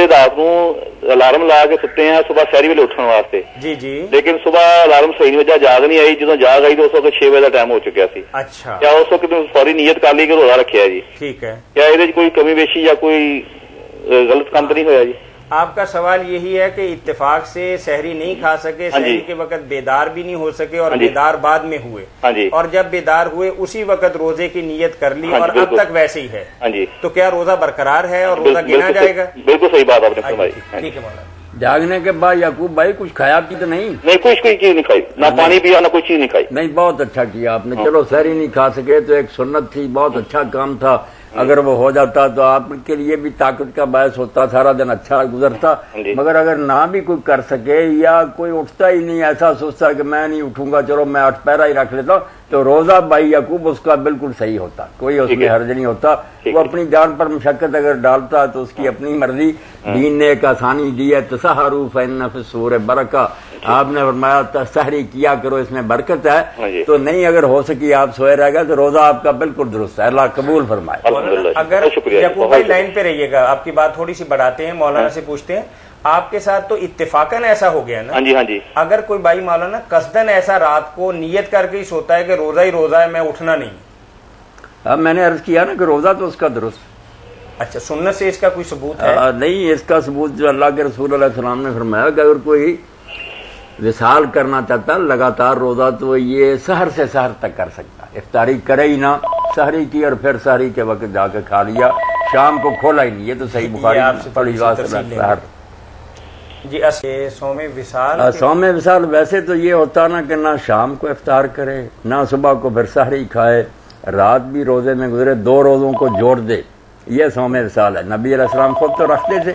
رات نو الارم لا کے ستے ہیں صبح سحری ویلے اٹھنے واسطے جی جی، لیکن صبح الارم صحیح نہیں بجا، جاگ نہیں آئی، جدو جاگ آئی تو اس وقت 6 بجے کا ٹائم ہو چکا سی. اچھا کیا اس وقت فوری نیت کر لی کہ روزہ رکھا جی؟ ٹھیک ہے. کیا یہ کوئی کمی بیشی یا کوئی غلط کام تو نہیں ہوا جی؟ آپ کا سوال یہی ہے کہ اتفاق سے سحری نہیں کھا سکے، سحری کے وقت بیدار بھی نہیں ہو سکے اور بیدار بعد میں ہوئے، اور جب بیدار ہوئے اسی وقت روزے کی نیت کر لی اور اب تک ویسے ہی ہے، تو کیا روزہ برقرار ہے اور روزہ گنا جائے گا؟ بالکل صحیح بات آپ نے فرمائی. ٹھیک ہے مولانا. جاگنے کے بعد یعقوب بھائی کچھ کھایا پی تو نہیں؟ نہیں، کوئی چیز نہیں کھائی، نہ پانی پیا نہ کوئی چیز نہیں کھائی. نہیں، بہت اچھا کیا آپ نے. چلو سحری نہیں کھا سکے تو ایک سنت تھی، بہت اچھا کام تھا. اگر وہ ہو جاتا تو آپ کے لیے بھی طاقت کا باعث ہوتا، سارا دن اچھا گزرتا. مگر اگر نہ بھی کوئی کر سکے یا کوئی اٹھتا ہی نہیں، ایسا سوچتا کہ میں نہیں اٹھوں گا، چلو میں 8 پیرا ہی رکھ لیتا ہوں، تو روزہ بھائی یعقوب اس کا بالکل صحیح ہوتا، کوئی اس میں حرج نہیں ہوتا. وہ اپنی جان پر مشقت اگر ڈالتا تو اس کی اپنی مرضی. دین نے ایک آسانی دی ہے، تسحروا فإن فی السحور برکہ. آپ نے فرمایا سحری کیا کرو، اس میں برکت ہے. تو نہیں اگر ہو سکی آپ سوئے رہ گئے تو روزہ آپ کا بالکل درست ہے، اللہ قبول فرمائے. اگر یعقوب بھائی لائن پہ رہیے گا، آپ کی بات تھوڑی سی بڑھاتے ہیں، مولانا سے پوچھتے ہیں. آپ کے ساتھ تو اتفاقاً ایسا ہو گیا نا؟ ہاں جی. اگر کوئی بھائی مولانا قصدن ایسا رات کو نیت کر کے ہی سوتا ہے کہ روزہ ہی روزہ ہے، میں اٹھنا نہیں. اب میں نے عرض کیا نا کہ روزہ تو اس کا درست. اچھا، سنت سے اس کا کوئی ثبوت ہے؟ نہیں، اس کا ثبوت جو اللہ کے رسول علیہ السلام نے فرمایا کہ اگر کوئی وصال کرنا چاہتا لگاتار روزہ تو یہ سحر سے سحر تک کر سکتا. افطاری کرے ہی نہ، سحری کی اور پھر سحری کے وقت جا کے کھا لیا، شام کو کھولا ہی نہیں. یہ تو صحیح بخاری پڑھی بات ہے. جی صوم وصال، صوم وصال ویسے تو یہ ہوتا نا کہ نہ شام کو افطار کرے نہ صبح کو پھر سحری کھائے، رات بھی روزے میں گزرے، 2 روزوں کو جوڑ دے. یہ صوم وصال ہے. نبی علیہ السلام خود تو رکھتے تھے.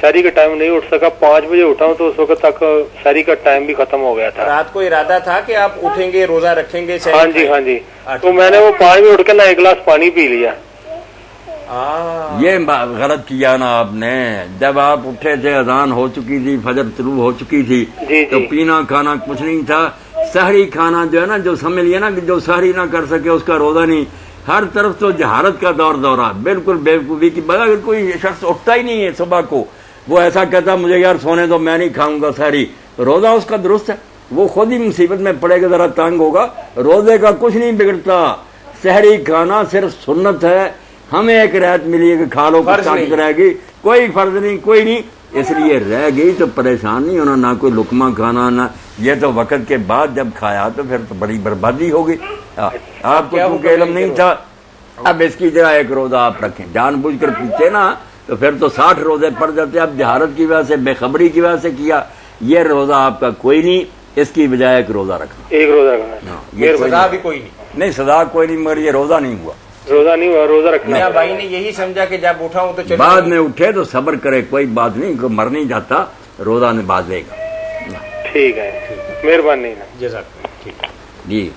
سحری کا ٹائم نہیں اٹھ سکا، 5 بجے اٹھا ہوں تو اس وقت تک سحری کا ٹائم بھی ختم ہو گیا تھا. رات کو ارادہ تھا کہ آپ اٹھیں گے، روزہ رکھیں گے؟ ہاں جی. تو میں نے وہ 5 بجے اٹھ کے نہ 1 گلاس پانی پی لیا. یہ غلط کیا نا آپ نے. جب آپ اٹھے تھے اذان ہو چکی تھی، فجر طلوع ہو چکی تھی، تو پینا کھانا کچھ نہیں تھا. سحری کھانا جو ہے نا، جو سمجھ لیا نا کہ جو سحری نہ کر سکے اس کا روزہ نہیں. ہر طرف تو جہارت کا دورہ، بالکل بیوقوفی کی بات. اگر کوئی شخص اٹھتا ہی نہیں ہے صبح کو، وہ ایسا کہتا مجھے یار سونے تو میں نہیں کھاؤں گا سحری، روزہ اس کا درست ہے. وہ خود ہی مصیبت میں پڑے گا، ذرا تنگ ہوگا. روزے کا کچھ نہیں بگڑتا. سحری کھانا صرف سنت ہے. ہمیں ایک رعایت ملی ہے کہ کھا لو، کچھ طاقت رہے گی. کوئی فرض نہیں، کوئی نہیں. اس لیے رہ گئی تو پریشان نہیں ہونا، نہ کوئی لقمہ کھانا نہ. یہ تو وقت کے بعد جب کھایا تو پھر تو بڑی بربادی ہوگی. آپ کو کیونکہ علم نہیں تھا. اب اس کی جگہ ایک روزہ آپ رکھیں، جان بوجھ کر پیچھے نا تو پھر تو 60 روزے پڑ جاتے. اب جہارت کی وجہ سے، بے خبری کی وجہ سے کیا. یہ روزہ آپ کا کوئی نہیں، اس کی بجائے ایک روزہ رکھنا. ایک روزہ رکھنا، یہ سزا بھی کوئی نہیں. سزا کوئی نہیں، مگر یہ روزہ نہیں ہوا. روزہ رکھنا. میرا بھائی نے یہی سمجھا کہ جب اٹھا ہوں تو چلو، بعد میں اٹھے تو صبر کرے، کوئی بات نہیں، کوئی مر نہیں جاتا، روزہ نبھا دے گا. ٹھیک ہے، مہربانی. جزاک اللہ. جی.